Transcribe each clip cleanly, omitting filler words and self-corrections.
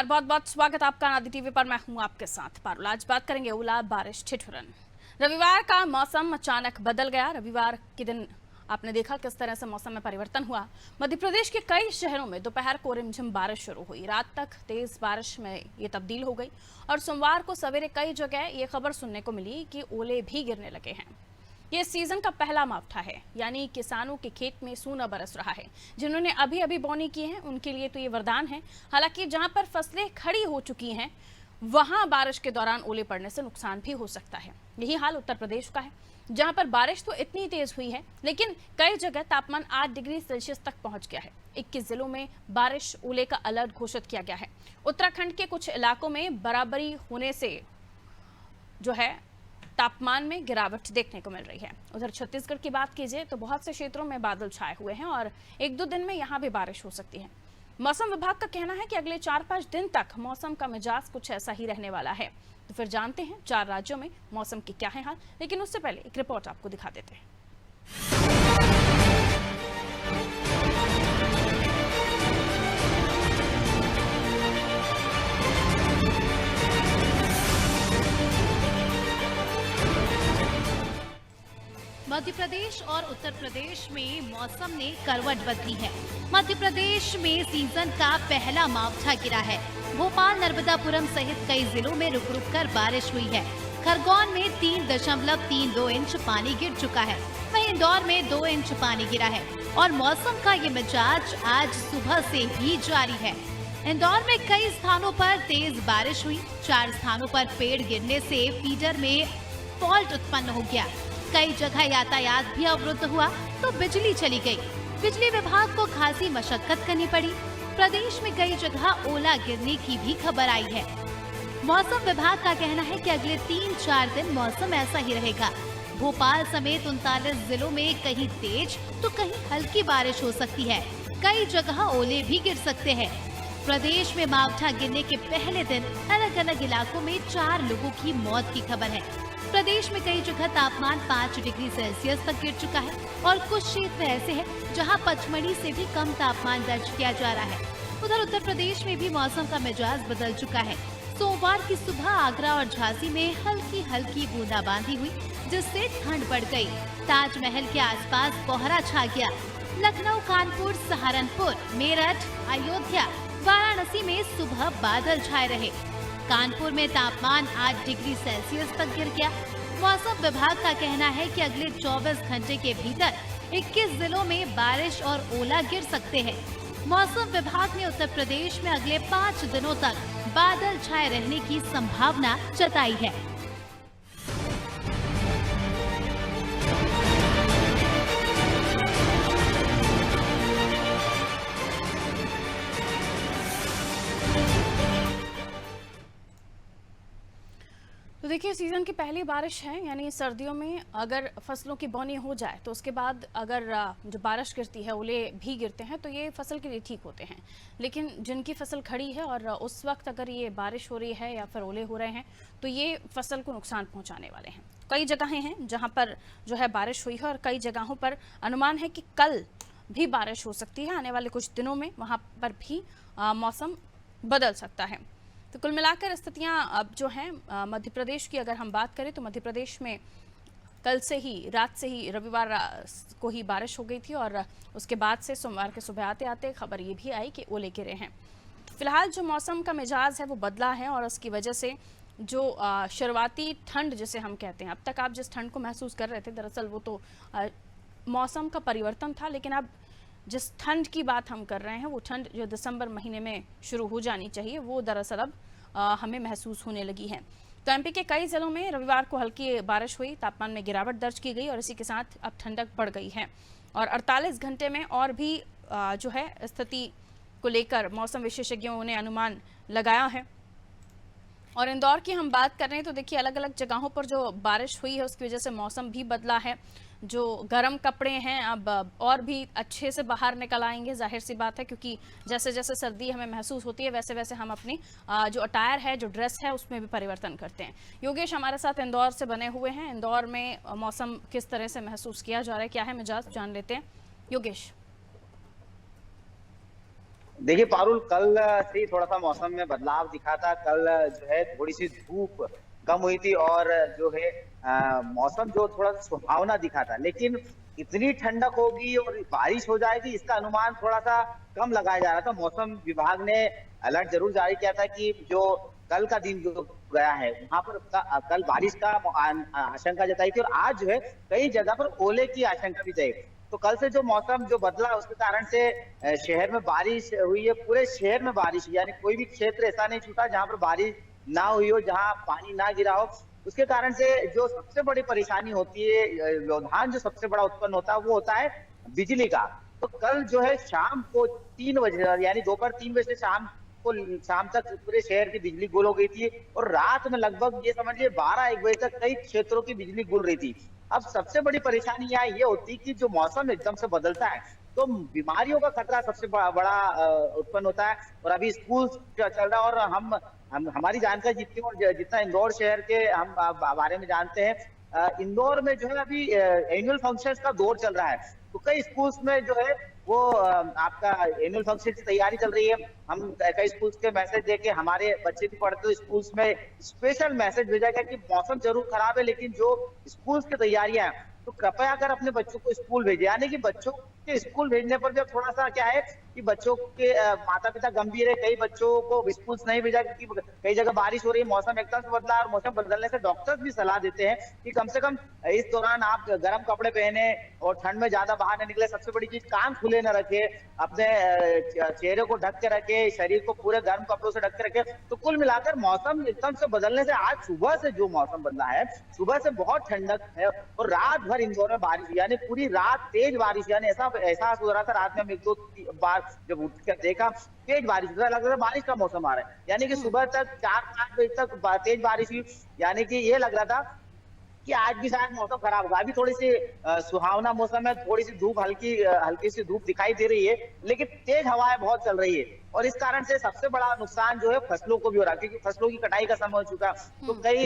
नमस्कार, बहुत बहुत स्वागत आपका नादी टीवी पर। मैं हूं आपके साथ पारुल। आज बात करेंगे ओला बारिश ठिठुरन। रविवार का मौसम अचानक बदल गया। रविवार के दिन आपने देखा किस तरह से मौसम में परिवर्तन हुआ। मध्य प्रदेश के कई शहरों में दोपहर को रिमझिम बारिश शुरू हुई। रात तक तेज बारिश में ये तब्दील हो गई और सोमवार को सवेरे कई जगह ये खबर सुनने को मिली कि ओले भी गिरने लगे हैं। ये सीजन का पहला मावठा है, यानी किसानों के खेत में सूना बरस रहा है। जिन्होंने अभी अभी बोनी की है उनके लिए तो ये वरदान है। हालांकि जहां पर फसलें खड़ी हो चुकी हैं वहां बारिश के दौरान ओले पड़ने से नुकसान भी हो सकता है। यही हाल उत्तर प्रदेश का है, जहां पर बारिश तो इतनी तेज हुई है लेकिन कई जगह तापमान 8 डिग्री सेल्सियस तक पहुंच गया है। 21 जिलों में बारिश ओले का अलर्ट घोषित किया गया है। उत्तराखंड के कुछ इलाकों में बराबरी होने से जो है तापमान में गिरावट देखने को मिल रही है। उधर छत्तीसगढ़ की बात कीजिए तो बहुत से क्षेत्रों में बादल छाए हुए हैं और एक दो दिन में यहां भी बारिश हो सकती है। मौसम विभाग का कहना है कि अगले 4-5 दिन तक मौसम का मिजाज कुछ ऐसा ही रहने वाला है। तो फिर जानते हैं 4 राज्यों में मौसम की क्या है हाल, लेकिन उससे पहले एक रिपोर्ट आपको दिखा देते हैं। मध्य प्रदेश और उत्तर प्रदेश में मौसम ने करवट बदली है। मध्य प्रदेश में सीजन का पहला मावठा गिरा है। भोपाल, नर्मदापुरम सहित कई जिलों में रुक रुक कर बारिश हुई है। खरगोन में 3.32 इंच पानी गिर चुका है। वहीं इंदौर में 2 इंच पानी गिरा है और मौसम का ये मिजाज आज सुबह से ही जारी है। इंदौर में कई स्थानों पर तेज बारिश हुई। 4 स्थानों पर पेड़ गिरने से फीडर में फॉल्ट उत्पन्न हो गया। कई जगह यातायात भी अवरुद्ध हुआ तो बिजली चली गई। बिजली विभाग को खासी मशक्कत करनी पड़ी। प्रदेश में कई जगह ओला गिरने की भी खबर आई है। मौसम विभाग का कहना है कि अगले 3-4 दिन मौसम ऐसा ही रहेगा। भोपाल समेत 39 जिलों में कहीं तेज तो कहीं हल्की बारिश हो सकती है। कई जगह ओले भी गिर सकते हैं। प्रदेश में मावठा गिरने के पहले दिन अलग अलग इलाकों में 4 लोगों की मौत की खबर है। प्रदेश में कई जगह तापमान 5 डिग्री सेल्सियस तक गिर चुका है और कुछ क्षेत्र ऐसे हैं जहां पचमढ़ी से भी कम तापमान दर्ज किया जा रहा है। उधर उत्तर प्रदेश में भी मौसम का मिजाज बदल चुका है। सोमवार की सुबह आगरा और झांसी में हल्की हल्की बूंदाबांदी हुई, जिससे ठंड बढ़ गई। ताजमहल के आसपास कोहरा छा गया। लखनऊ, कानपुर, सहारनपुर, मेरठ, अयोध्या, वाराणसी में सुबह बादल छाए रहे। कानपुर में तापमान 8 डिग्री सेल्सियस तक गिर गया। मौसम विभाग का कहना है कि अगले 24 घंटे के भीतर 21 जिलों में बारिश और ओला गिर सकते हैं। मौसम विभाग ने उत्तर प्रदेश में अगले 5 दिनों तक बादल छाए रहने की संभावना जताई है। तो देखिए, सीजन की पहली बारिश है, यानी सर्दियों में अगर फसलों की बोनी हो जाए तो उसके बाद अगर जो बारिश गिरती है, ओले भी गिरते हैं तो ये फसल के लिए ठीक होते हैं। लेकिन जिनकी फसल खड़ी है और उस वक्त अगर ये बारिश हो रही है या फिर ओले हो रहे हैं तो ये फसल को नुकसान पहुंचाने वाले हैं। कई जगहें हैं जहां पर जो है बारिश हुई है और कई जगहों पर अनुमान है कि कल भी बारिश हो सकती है। आने वाले कुछ दिनों में वहां पर भी मौसम बदल सकता है। तो कुल मिलाकर स्थितियां अब जो हैं मध्य प्रदेश की अगर हम बात करें तो मध्य प्रदेश में कल से ही रात से ही रविवार को ही बारिश हो गई थी और उसके बाद से सोमवार के सुबह आते आते खबर ये भी आई कि ओले गिरे हैं। फिलहाल जो मौसम का मिजाज है वो बदला है और उसकी वजह से जो शुरुआती ठंड जिसे हम कहते हैं, अब तक आप जिस ठंड को महसूस कर रहे थे दरअसल वो तो मौसम का परिवर्तन था, लेकिन अब जिस ठंड की बात हम कर रहे हैं वो ठंड जो दिसंबर महीने में शुरू हो जानी चाहिए वो दरअसल अब हमें महसूस होने लगी है। तो एमपी के कई जिलों में रविवार को हल्की बारिश हुई, तापमान में गिरावट दर्ज की गई और इसी के साथ अब ठंडक बढ़ गई है और 48 घंटे में और भी जो है स्थिति को लेकर मौसम विशेषज्ञों ने अनुमान लगाया है। और इंदौर की हम बात कर रहे हैं तो देखिए, अलग अलग जगहों पर जो बारिश हुई है उसकी वजह से मौसम भी बदला है। जो गर्म कपड़े हैं अब और भी अच्छे से बाहर निकल आएंगे, जाहिर सी बात है, क्योंकि जैसे जैसे सर्दी हमें महसूस होती है वैसे वैसे हम अपनी जो अटायर है, जो ड्रेस है, उसमें भी परिवर्तन करते हैं। योगेश हमारे साथ इंदौर से बने हुए हैं। इंदौर में मौसम किस तरह से महसूस किया जा रहा है, क्या है मिजाज, जान लेते हैं। योगेश। देखिए पारुल, कल से ही थोड़ा सा मौसम में बदलाव दिखा था। कल जो है थोड़ी सी धूप कम हुई थी और जो है मौसम जो थोड़ा सुहावना दिखा था, लेकिन इतनी ठंडक होगी और बारिश हो जाएगी इसका अनुमान थोड़ा सा कम लगाया जा रहा था। मौसम विभाग ने अलर्ट जरूर जारी किया था कि जो कल का दिन जो गया है वहां पर कल बारिश का आशंका जताई थी और आज जो है कई जगह पर ओले की आशंका भी जताई। तो कल से जो मौसम जो बदला उसके कारण से शहर में बारिश हुई है। पूरे शहर में बारिश हुई, यानी कोई भी क्षेत्र ऐसा नहीं छूटा जहां पर बारिश ना हुई हो, जहां पानी ना गिरा हो। उसके कारण से जो सबसे बड़ी परेशानी होती है, व्यवधान जो सबसे बड़ा उत्पन्न होता है वो होता है बिजली का। तो कल जो है शाम को 3 बजे, यानी दोपहर 3 बजे से शाम तक पूरे शहर की बिजली गुल हो गई थी और रात में लगभग ये समझिए 12-1 बजे तक कई क्षेत्रों की बिजली गुल रही थी। अब सबसे बड़ी परेशानी यहाँ ये होती है कि जो मौसम एकदम से बदलता है तो बीमारियों का खतरा सबसे बड़ा उत्पन्न होता है। और अभी स्कूल चल रहा है और हम हमारी जानकारी जितनी और जितना इंदौर शहर के हम बारे में जानते हैं, इंदौर में जो है अभी एनुअल फंक्शंस का दौर चल रहा है। तो कई स्कूल्स में जो है वो आपका एनुअल फंक्शन की तैयारी चल रही है। हम कई स्कूल्स के मैसेज देके, हमारे बच्चे भी पढ़ते हो स्कूल्स में, स्पेशल मैसेज भेजा गया कि मौसम जरूर खराब है लेकिन जो स्कूल्स की तैयारियां हैं तो कृपया कर अपने बच्चों को स्कूल भेजें। यानी कि बच्चों के स्कूल भेजने पर भी थोड़ा सा क्या है कि बच्चों के माता पिता गंभीर है। कई बच्चों को स्कूल नहीं भेजा क्योंकि कई जगह बारिश हो रही है, मौसम एकदम से बदला और मौसम बदलने से डॉक्टर्स भी सलाह देते हैं कि कम से कम इस दौरान आप गर्म कपड़े पहने और ठंड में ज्यादा बाहर न निकले। सबसे बड़ी चीज, कान खुले न रखे, अपने चेहरे को ढक के रखे, शरीर को पूरे गर्म कपड़ों से ढक के रखे। तो कुल मिलाकर मौसम एकदम से बदलने से आज सुबह से जो मौसम बदला है, सुबह से बहुत ठंडक है और रात भर इंदौर में बारिश, यानी पूरी रात तेज बारिश, यानी ऐसा एहसास हो रहा था रात में हम 1-2 बार जब उठ कर देखा तेज बारिश, लग रहा था बारिश का मौसम आ रहा है। यानी कि सुबह तक 4-5 बजे तक तेज बारिश हुई, यानी कि ये लग रहा था कि आज भी शायद मौसम खराब होगा। अभी थोड़ी सी सुहावना मौसम है, थोड़ी सी धूप हल्की सी धूप दिखाई दे रही है, लेकिन तेज हवाएं बहुत चल रही है और इस कारण से सबसे बड़ा नुकसान जो है फसलों को भी हो रहा है क्योंकि फसलों की कटाई का समय हो चुका। तो कई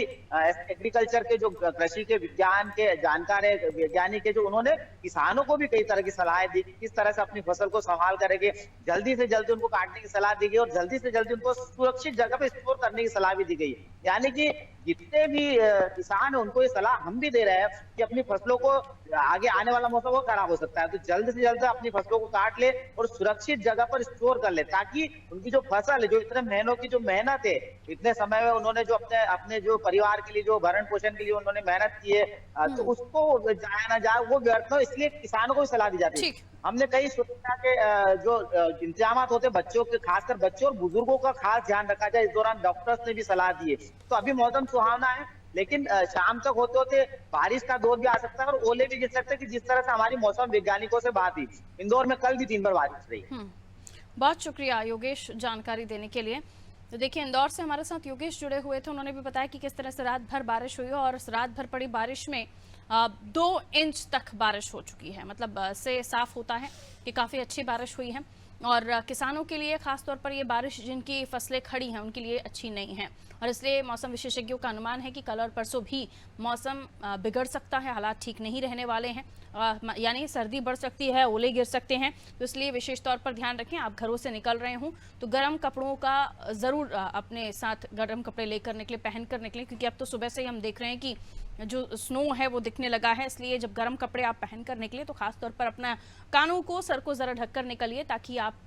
एग्रीकल्चर के जो कृषि के विज्ञान के जानकार है, वैज्ञानिक है, जो उन्होंने किसानों को भी कई तरह की सलाह दी किस तरह से अपनी फसल को संभाल करेंगे। जल्दी से जल्दी उनको काटने की सलाह दी गई और जल्दी से जल्दी उनको सुरक्षित जगह पे स्टोर करने की सलाह भी दी गई। यानी कि जितने भी किसान है उनको ये सलाह हम भी दे रहे हैं कि अपनी फसलों को, आगे आने वाला मौसम वो खराब हो सकता है तो जल्द से जल्द अपनी फसलों को काट ले और सुरक्षित जगह पर स्टोर कर ले, ताकि उनकी जो फसल है, जो इतने महीनों की जो मेहनत है, इतने समय में उन्होंने जो अपने जो परिवार के लिए जो भरण पोषण के लिए उन्होंने मेहनत की है, तो उसको जाया ना जाए, वो व्यर्थ हो। इसलिए किसानों को भी सलाह दी जाती है। हमने कई सुरक्षा के जो इंतजाम होते हैं बच्चों के, खासकर बच्चों और बुजुर्गों का खास ध्यान रखा जाए। इस दौरान डॉक्टर्स ने भी सलाह दी है। तो अभी मौसम सुहावना है लेकिन शाम तक होते होते बारिश का दौर भी आ सकता है और ओले भी गिर सकते हैं कि जिस तरह से हमारी मौसम वैज्ञानिकों से बात हुई, इंदौर में कल भी 3 बार बारिश रही। बहुत शुक्रिया योगेश जानकारी देने के लिए। तो देखिए, इंदौर से हमारे साथ योगेश जुड़े हुए थे, उन्होंने भी बताया कि किस तरह से रात भर बारिश हुई और रात भर पड़ी बारिश में 2 इंच तक बारिश हो चुकी है। मतलब से साफ होता है कि काफ़ी अच्छी बारिश हुई है और किसानों के लिए खासतौर पर ये बारिश जिनकी फसलें खड़ी हैं उनके लिए अच्छी नहीं है और इसलिए मौसम विशेषज्ञों का अनुमान है कि कल और परसों भी मौसम बिगड़ सकता है, हालात ठीक नहीं रहने वाले हैं। यानी सर्दी बढ़ सकती है, ओले गिर सकते हैं, तो इसलिए विशेष तौर पर ध्यान रखें। आप घरों से निकल रहे हों तो गर्म कपड़ों का ज़रूर अपने साथ गर्म कपड़े लेकर निकले, पहन कर निकलें, क्योंकि अब तो सुबह से ही हम देख रहे हैं कि जो स्नो है वो दिखने लगा है। इसलिए जब गर्म कपड़े आप पहन कर निकले तो खास तौर पर अपना कानों को, सर को ज़रा ढककर निकलिए ताकि आप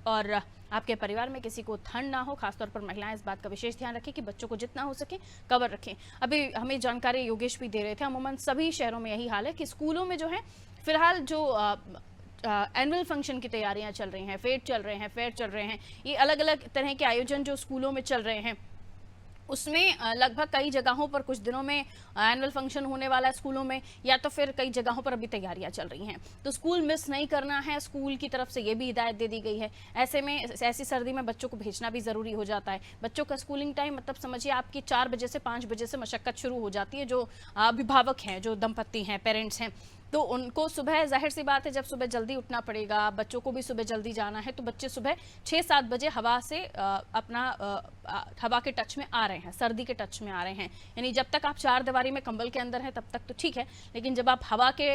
और आपके परिवार में किसी को ठंड ना हो। खासतौर पर महिलाएं इस बात का विशेष ध्यान रखें कि बच्चों को जितना हो सके कवर रखें। अभी हमें जानकारी योगेश भी दे रहे थे, अमूमन सभी शहरों में यही हाल है कि स्कूलों में जो है फिलहाल जो एनुअल फंक्शन की तैयारियां चल रही हैं, फेयर चल रहे हैं, ये अलग अलग तरह के आयोजन जो स्कूलों में चल रहे हैं, उसमें लगभग कई जगहों पर कुछ दिनों में एनुअल फंक्शन होने वाला है स्कूलों में, या तो फिर कई जगहों पर अभी तैयारियां चल रही हैं। तो स्कूल मिस नहीं करना है, स्कूल की तरफ से ये भी हिदायत दे दी गई है। ऐसे में ऐसी सर्दी में बच्चों को भेजना भी ज़रूरी हो जाता है। बच्चों का स्कूलिंग टाइम मतलब समझिए आपकी 4 बजे से 5 बजे से मशक्क़त शुरू हो जाती है। जो अभिभावक हैं, जो दंपत्ति हैं, पेरेंट्स हैं, तो उनको सुबह, जाहिर सी बात है, जब सुबह जल्दी उठना पड़ेगा, बच्चों को भी सुबह जल्दी जाना है, तो बच्चे सुबह 6-7 बजे हवा से हवा के टच में आ रहे हैं, सर्दी के टच में आ रहे हैं। यानी जब तक आप चार दीवारी में कंबल के अंदर हैं तब तक तो ठीक है, लेकिन जब आप हवा के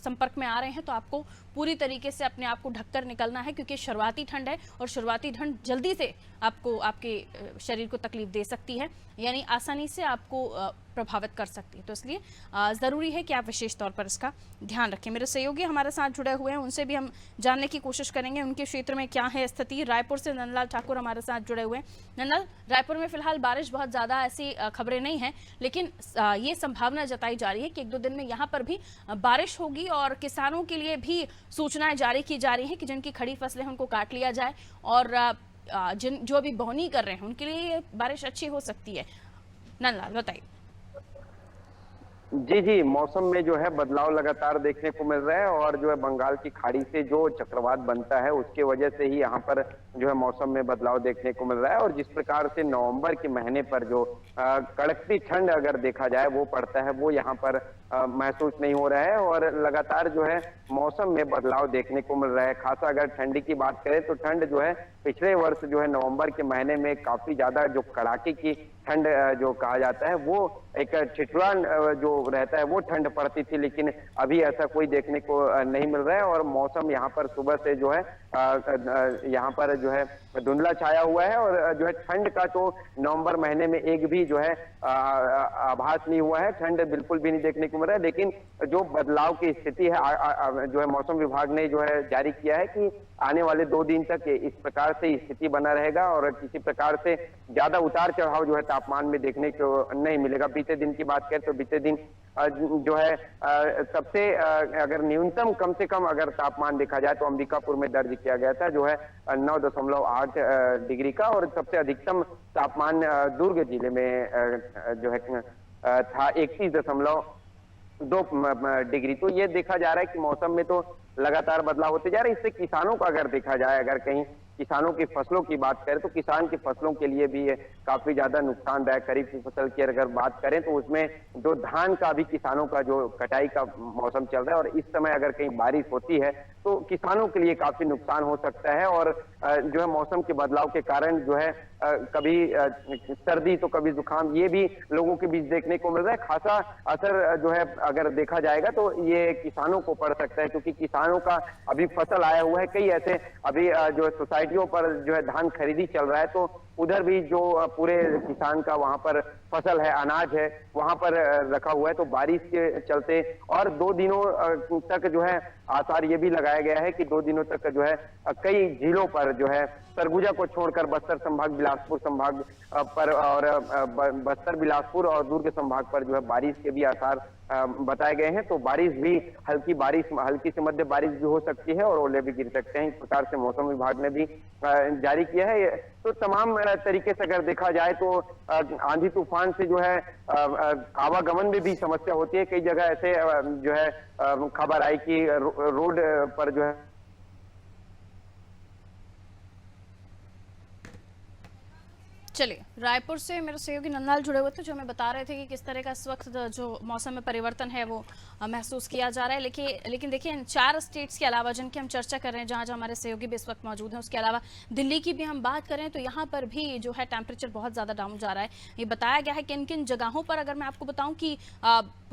संपर्क में आ रहे हैं तो आपको पूरी तरीके से अपने आप को ढककर निकलना है, क्योंकि शुरुआती ठंड है और शुरुआती ठंड जल्दी से आपको आपके शरीर को तकलीफ दे सकती है, यानी आसानी से आपको प्रभावित कर सकती है। तो इसलिए ज़रूरी है कि आप विशेष तौर पर इसका ध्यान रखें। मेरे सहयोगी हमारे साथ जुड़े हुए हैं, उनसे भी हम जानने की कोशिश करेंगे उनके क्षेत्र में क्या है स्थिति। रायपुर से नंदलाल ठाकुर हमारे साथ जुड़े हुए हैं। नंदलाल, रायपुर में फिलहाल बारिश बहुत ज़्यादा ऐसी खबरें नहीं हैं, लेकिन ये संभावना जताई जा रही है कि 1-2 दिन में यहाँ पर भी बारिश होगी और किसानों के लिए भी सूचनाएं जारी की जा रही हैं कि जिनकी खड़ी फसलें हैं उनको काट लिया जाए, और जो अभी बोनी कर रहे हैं उनके लिए बारिश अच्छी हो सकती है। नंदलाल, बताइए। जी, मौसम में जो है बदलाव लगातार देखने को मिल रहा है, और जो है बंगाल की खाड़ी से जो चक्रवात बनता है उसके वजह से ही यहाँ पर जो है मौसम में बदलाव देखने को मिल रहा है। और जिस प्रकार से नवंबर के महीने पर जो कड़कती ठंड अगर देखा जाए वो पड़ता है, वो यहाँ पर महसूस नहीं हो रहा है, और लगातार जो है मौसम में बदलाव देखने को मिल रहा है। खासा अगर ठंडी की बात करें तो ठंड जो है पिछले वर्ष जो है नवंबर के महीने में काफी ज्यादा जो कड़ाके की ठंड जो कहा जाता है वो एक ठिठुरन जो रहता है वो ठंड पड़ती थी, लेकिन अभी ऐसा कोई देखने को नहीं मिल रहा है। और मौसम यहाँ पर सुबह से जो है यहाँ पर जो है धुंधला छाया हुआ है, और जो है ठंड का तो नवंबर महीने में एक भी जो है आभास नहीं हुआ है, ठंड बिल्कुल भी नहीं देखने को मिल रहा है। लेकिन जो बदलाव की स्थिति है जो है मौसम विभाग ने जो है जारी किया है कि आने वाले 2 दिन तक इस प्रकार से स्थिति बना रहेगा, और किसी प्रकार से ज्यादा उतार चढ़ाव जो है तापमान में देखने को नहीं मिलेगा। बीते दिन की बात करें तो बीते दिन जो है सबसे अगर न्यूनतम कम से कम अगर तापमान देखा जाए तो अंबिकापुर में दर्ज किया गया था जो है 9.8 डिग्री का, और सबसे अधिकतम तापमान दुर्ग जिले में जो है था 31.2 डिग्री। तो ये देखा जा रहा है कि मौसम में तो लगातार बदलाव होते जा रहे हैं। इससे किसानों का अगर देखा जाए, अगर कहीं किसानों की फसलों की बात करें तो किसान की फसलों के लिए भी काफी ज्यादा नुकसानदायक। खरीफ की फसल की अगर बात करें तो उसमें जो धान का भी किसानों का जो कटाई का मौसम चल रहा है, और इस समय अगर कहीं बारिश होती है तो किसानों के लिए काफी नुकसान हो सकता है। और जो है मौसम के बदलाव के कारण जो है कभी सर्दी तो कभी जुकाम, ये भी लोगों के बीच देखने को मिल रहा है। खासा असर जो है अगर देखा जाएगा तो ये किसानों को पड़ सकता है, क्योंकि किसानों का अभी फसल आया हुआ है। कई ऐसे अभी जो सोसाइटियों पर जो है धान खरीदी चल रहा है, तो उधर भी जो पूरे किसान का वहां पर फसल है, अनाज है, वहां पर रखा हुआ है। तो बारिश के चलते और 2 दिनों तक जो है आसार ये भी लगाया गया है कि 2 दिनों तक जो है कई जिलों पर जो है सरगुजा को छोड़कर बस्तर संभाग, बिलासपुर संभाग पर और बस्तर, बिलासपुर और दुर्ग संभाग पर जो है बारिश के भी आसार बताए गए हैं। तो बारिश भी हल्की से मध्य बारिश भी हो सकती है और ओले भी गिर सकते हैं। इस प्रकार से मौसम विभाग ने भी जारी किया है। तो तमाम तरीके से अगर देखा जाए तो आंधी तूफान से जो है आवागमन में भी समस्या होती है। कई जगह ऐसे जो है खबर आई कि रोड पर जो है चलिए, रायपुर से मेरे सहयोगी नंदलाल जुड़े हुए थे जो हमें बता रहे थे कि किस तरह का इस वक्त जो मौसम में परिवर्तन है वो महसूस किया जा रहा है। लेकिन देखिए, इन 4 स्टेट्स के अलावा जिनकी हम चर्चा कर रहे हैं, जहाँ हमारे सहयोगी भी इस वक्त मौजूद हैं, उसके अलावा दिल्ली की भी हम बात करें तो यहाँ पर भी जो है टेम्परेचर बहुत ज़्यादा डाउन जा रहा है। ये बताया गया है किन किन जगहों पर। अगर मैं आपको बताऊँ कि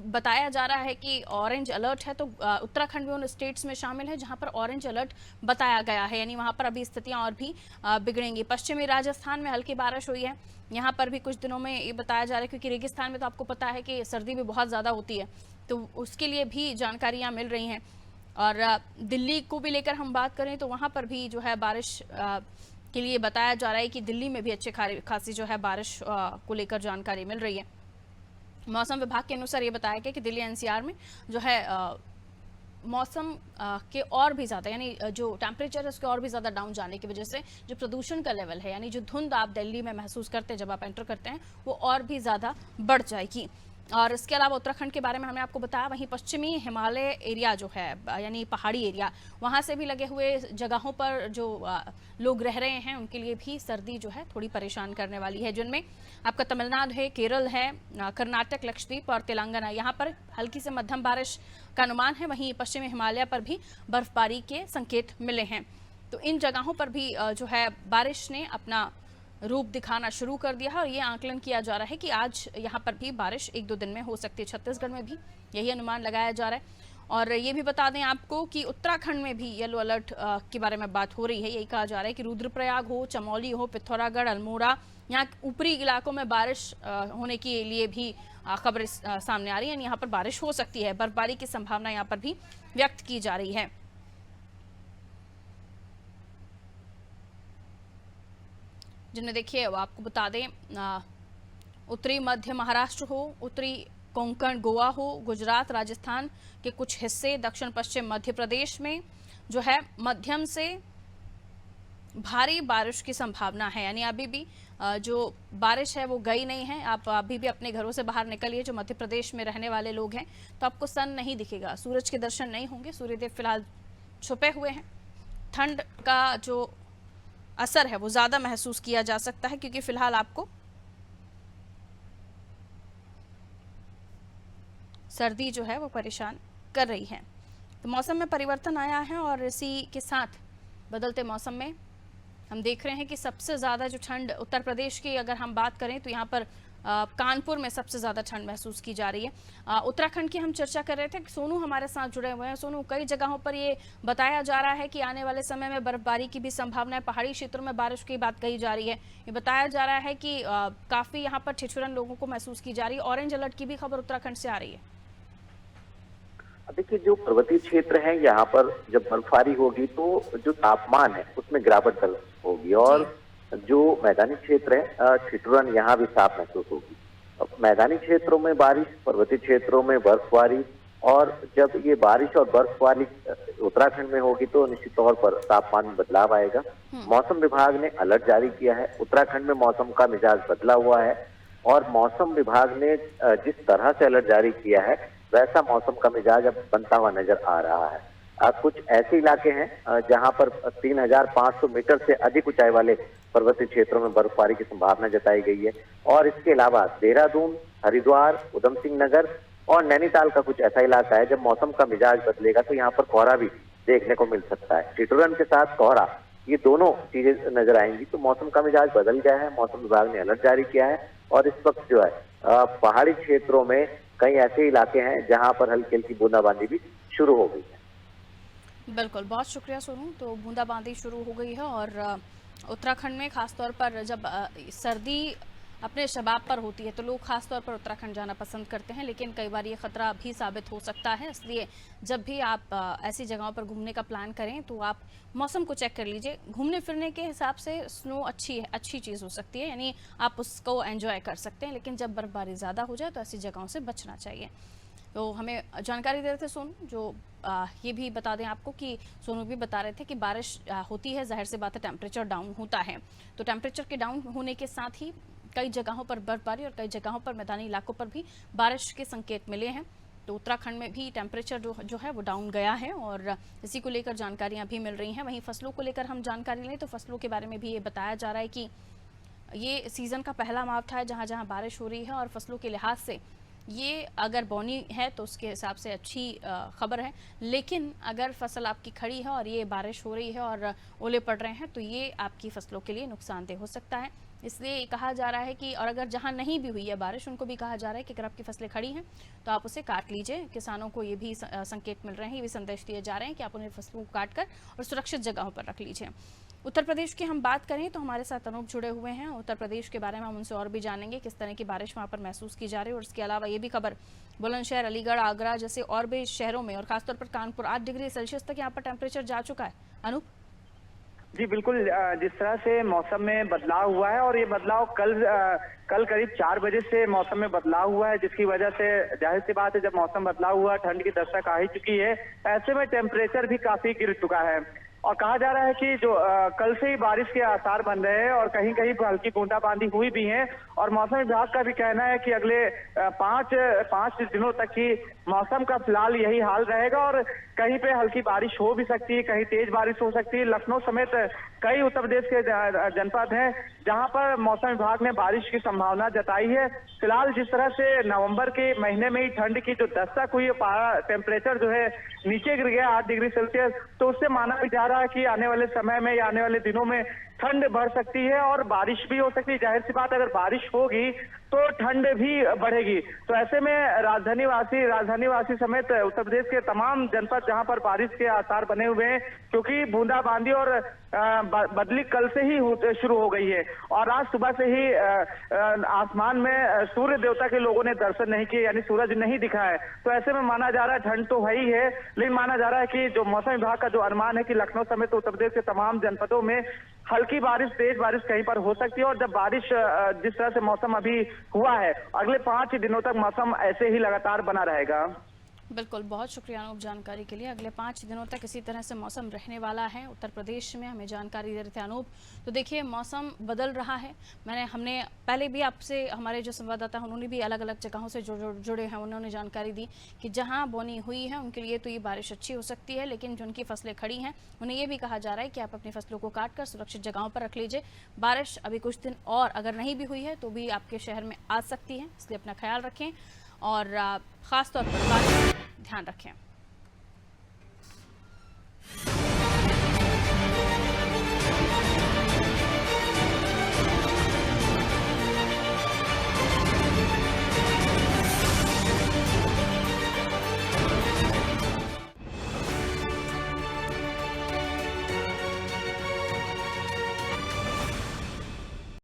बताया जा रहा है कि ऑरेंज अलर्ट है, तो उत्तराखंड भी उन स्टेट्स में शामिल है जहाँ पर ऑरेंज अलर्ट बताया गया है, यानी वहाँ पर अभी स्थितियाँ और भी बिगड़ेंगी। पश्चिमी राजस्थान में हल्की बारिश हुई है, यहाँ पर भी कुछ दिनों में ये बताया जा रहा है, क्योंकि रेगिस्तान में तो आपको पता है कि सर्दी भी बहुत ज़्यादा होती है, तो उसके लिए भी जानकारियाँ मिल रही हैं। और दिल्ली को भी लेकर हम बात करें तो वहाँ पर भी जो है बारिश के लिए बताया जा रहा है कि दिल्ली में भी अच्छे खासी जो है बारिश को लेकर जानकारी मिल रही है। मौसम विभाग के अनुसार ये बताया गया कि दिल्ली एनसीआर में जो है मौसम के और भी ज़्यादा, यानी जो टेम्परेचर है उसके और भी ज़्यादा डाउन जाने की वजह से जो प्रदूषण का लेवल है, यानी जो धुंध आप दिल्ली में महसूस करते हैं जब आप एंटर करते हैं, वो और भी ज़्यादा बढ़ जाएगी। और इसके अलावा उत्तराखंड के बारे में हमने आपको बताया, वहीं पश्चिमी हिमालय एरिया जो है यानी पहाड़ी एरिया, वहाँ से भी लगे हुए जगहों पर जो लोग रह रहे हैं उनके लिए भी सर्दी जो है थोड़ी परेशान करने वाली है, जिनमें आपका तमिलनाडु है, केरल है, कर्नाटक, लक्षद्वीप और तेलंगाना, यहाँ पर हल्की से मध्यम बारिश का अनुमान है। वहीं पश्चिमी हिमालय पर भी बर्फबारी के संकेत मिले हैं। तो इन जगहों पर भी जो है बारिश ने अपना रूप दिखाना शुरू कर दिया है और ये आकलन किया जा रहा है कि आज यहाँ पर भी बारिश 1-2 दिन में हो सकती है। छत्तीसगढ़ में भी यही अनुमान लगाया जा रहा है। और ये भी बता दें आपको कि उत्तराखंड में भी येलो अलर्ट के बारे में बात हो रही है। यही कहा जा रहा है कि रुद्रप्रयाग हो, चमोली हो, पिथौरागढ़, अल्मोड़ा, यहाँ ऊपरी इलाकों में बारिश होने के लिए भी खबरें सामने आ रही है। यहाँ पर बारिश हो सकती है, बर्फबारी की संभावना यहाँ पर भी व्यक्त की जा रही है। जिनमें देखिए आपको बता दें, उत्तरी मध्य महाराष्ट्र हो, उत्तरी कोंकण गोवा हो, गुजरात, राजस्थान के कुछ हिस्से, दक्षिण पश्चिम मध्य प्रदेश में जो है मध्यम से भारी बारिश की संभावना है। यानी अभी भी जो बारिश है वो गई नहीं है। आप अभी भी अपने घरों से बाहर निकलिए, जो मध्य प्रदेश में रहने वाले लोग हैं, तो आपको सन नहीं दिखेगा, सूरज के दर्शन नहीं होंगे। सूर्यदेव फिलहाल छुपे हुए हैं। ठंड का जो असर है वो ज़्यादा महसूस किया जा सकता है, क्योंकि फिलहाल आपको सर्दी जो है वो परेशान कर रही है। तो मौसम में परिवर्तन आया है और इसी के साथ बदलते मौसम में हम देख रहे हैं कि सबसे ज़्यादा जो ठंड उत्तर प्रदेश की अगर हम बात करें तो यहाँ पर कानपुर में सबसे ज़्यादा ठंड महसूस की जा रही है। उत्तराखंड की हम चर्चा कर रहे थे, सोनू हमारे साथ जुड़े हुए हैं। सोनू, कई जगहों पर ये बताया जा रहा है कि आने वाले समय में बर्फबारी की भी संभावना है, पहाड़ी क्षेत्रों में बारिश की बात कही जा रही है। ये बताया जा रहा है कि काफ़ी यहाँ पर ठिठुरन लोगों को महसूस की जा रही है। ऑरेंज अलर्ट की भी खबर उत्तराखंड से आ रही है। देखिए, जो पर्वतीय क्षेत्र है यहाँ पर जब बर्फबारी होगी तो जो तापमान है उसमें गिरावट दर्ज होगी और जो मैदानी क्षेत्र है ठिठुरन यहाँ भी साफ महसूस होगी। अब मैदानी क्षेत्रों में बारिश, पर्वतीय क्षेत्रों में बर्फबारी, और जब ये बारिश और बर्फबारी उत्तराखंड में होगी तो निश्चित तौर पर तापमान में बदलाव आएगा। मौसम विभाग ने अलर्ट जारी किया है। उत्तराखंड में मौसम का मिजाज बदला हुआ है और मौसम विभाग ने जिस तरह से अलर्ट जारी किया है वैसा मौसम का मिजाज अब बनता हुआ नजर आ रहा है। कुछ ऐसे इलाके हैं जहां पर 3500 मीटर से अधिक ऊंचाई वाले पर्वतीय क्षेत्रों में बर्फबारी की संभावना जताई गई है। और इसके अलावा देहरादून, हरिद्वार, उधम सिंह नगर और नैनीताल का कुछ ऐसा इलाका है जब मौसम का मिजाज बदलेगा तो यहाँ पर कोहरा भी देखने को मिल सकता है। ठिठुरन के साथ कोहरा, ये दोनों चीजें नजर आएंगी। तो मौसम का मिजाज बदल गया है। मौसम विभाग ने अलर्ट जारी किया है और इस वक्त जो है पहाड़ी क्षेत्रों में कई ऐसे इलाके हैं जहां पर हल्की हल्की बूंदाबांदी भी शुरू हो गई है। बिल्कुल, बहुत शुक्रिया सोनू। तो बूंदाबांदी शुरू हो गई है और उत्तराखंड में खासतौर पर जब सर्दी अपने शबाब पर होती है तो लोग खासतौर पर उत्तराखंड जाना पसंद करते हैं, लेकिन कई बार ये खतरा भी साबित हो सकता है। इसलिए जब भी आप ऐसी जगहों पर घूमने का प्लान करें तो आप मौसम को चेक कर लीजिए। घूमने फिरने के हिसाब से स्नो अच्छी चीज़ हो सकती है, यानी आप उसको एंजॉय कर सकते हैं, लेकिन जब बर्फबारी ज़्यादा हो जाए तो ऐसी जगहों से बचना चाहिए। तो हमें जानकारी दे रहे थे सोनू, जो ये भी बता दें आपको कि सोनू भी बता रहे थे कि बारिश होती है, जाहिर सी बात है टेम्परेचर डाउन होता है। तो टेम्परेचर के डाउन होने के साथ ही कई जगहों पर बर्फबारी और कई जगहों पर मैदानी इलाकों पर भी बारिश के संकेत मिले हैं। तो उत्तराखंड में भी टेम्परेचर जो है वो डाउन गया है और इसी को लेकर जानकारियाँ भी मिल रही हैं। वहीं फसलों को लेकर हम जानकारी लें तो फसलों के बारे में भी ये बताया जा रहा है कि ये सीज़न का पहला मावठा है जहाँ जहाँ बारिश हो रही है और फसलों के लिहाज से ये अगर बौनी है तो उसके हिसाब से अच्छी खबर है। लेकिन अगर फसल आपकी खड़ी है और ये बारिश हो रही है और ओले पड़ रहे हैं तो ये आपकी फसलों के लिए नुकसानदेह हो सकता है। इसलिए कहा जा रहा है कि और अगर जहां नहीं भी हुई है बारिश उनको भी कहा जा रहा है कि अगर आपकी फसलें खड़ी हैं तो आप उसे काट लीजिए। किसानों को ये भी संकेत मिल रहे हैं, ये भी संदेश दिए जा रहे हैं कि आप उन्हें फसलों को काट कर और सुरक्षित जगहों पर रख लीजिए। उत्तर प्रदेश की हम बात करें तो हमारे साथ अनूप जुड़े हुए हैं। उत्तर प्रदेश के बारे में हम उनसे और भी जानेंगे किस तरह की बारिश वहाँ पर महसूस की जा रही है। और इसके अलावा ये भी खबर बुलंदशहर, अलीगढ़, आगरा जैसे और भी शहरों में और खासतौर पर कानपुर 8 डिग्री सेल्सियस तक यहाँ पर टेम्परेचर जा चुका है। अनूप जी बिल्कुल, जिस तरह से मौसम में बदलाव हुआ है और ये बदलाव कल करीब 4 बजे से मौसम में बदलाव हुआ है, जिसकी वजह से जाहिर सी बात है जब मौसम बदलाव हुआ ठंड की दस्तक आ ही चुकी है। ऐसे में टेम्परेचर भी काफी गिर चुका है। और कहा जा रहा है कि जो कल से ही बारिश के आसार बन रहे हैं और कहीं कहीं हल्की बूंदाबांदी हुई भी है। और मौसम विभाग का भी कहना है कि अगले पाँच दिनों तक ही मौसम का फिलहाल यही हाल रहेगा और कहीं पे हल्की बारिश हो भी सकती है, कहीं तेज बारिश हो सकती है। लखनऊ समेत कई उत्तर प्रदेश के जनपद हैं जहां पर मौसम विभाग ने बारिश की संभावना जताई है। फिलहाल जिस तरह से नवंबर के महीने में ही ठंड की जो दस्तक हुई है, टेम्परेचर जो है नीचे गिर गया 8 डिग्री सेल्सियस, तो उससे माना भी जा रहा है कि आने वाले समय में या आने वाले दिनों में ठंड बढ़ सकती है और बारिश भी हो सकती है। जाहिर सी बात, अगर बारिश होगी तो ठंड भी बढ़ेगी। तो ऐसे में राजधानीवासी समेत उत्तर प्रदेश के तमाम जनपद जहां पर बारिश के आसार बने हुए हैं, क्योंकि बूंदाबांदी और बदली कल से ही शुरू हो गई है और आज सुबह से ही आसमान में सूर्य देवता के लोगों ने दर्शन नहीं किए, यानी सूरज नहीं दिखा है। तो ऐसे में माना जा रहा है ठंड तो है ही है, लेकिन माना जा रहा है कि जो मौसम विभाग का जो अनुमान है कि लखनऊ समेत उत्तर प्रदेश के तमाम जनपदों में हल्की बारिश, तेज बारिश कहीं पर हो सकती है। और जब बारिश जिस तरह से मौसम अभी हुआ है, अगले 5 दिनों तक मौसम ऐसे ही लगातार बना रहेगा। बिल्कुल, बहुत शुक्रिया अनूप जानकारी के लिए। अगले 5 दिनों तक इसी तरह से मौसम रहने वाला है उत्तर प्रदेश में, हमें जानकारी दे रहे थे अनूप। तो देखिए, मौसम बदल रहा है। हमने पहले भी आपसे, हमारे जो संवाददाता हैं उन्होंने भी अलग अलग जगहों से जुड़े हैं, उन्होंने जानकारी दी कि जहां बोनी हुई है उनके लिए तो ये बारिश अच्छी हो सकती है, लेकिन जो उनकी फसलें खड़ी हैं उन्हें ये भी कहा जा रहा है कि आप अपनी फसलों को काट कर सुरक्षित जगहों पर रख लीजिए। बारिश अभी कुछ दिन और अगर नहीं भी हुई है तो भी आपके शहर में आ सकती है, इसलिए अपना ख्याल रखें और ख़ास तौर पर बारिश ध्यान रखें।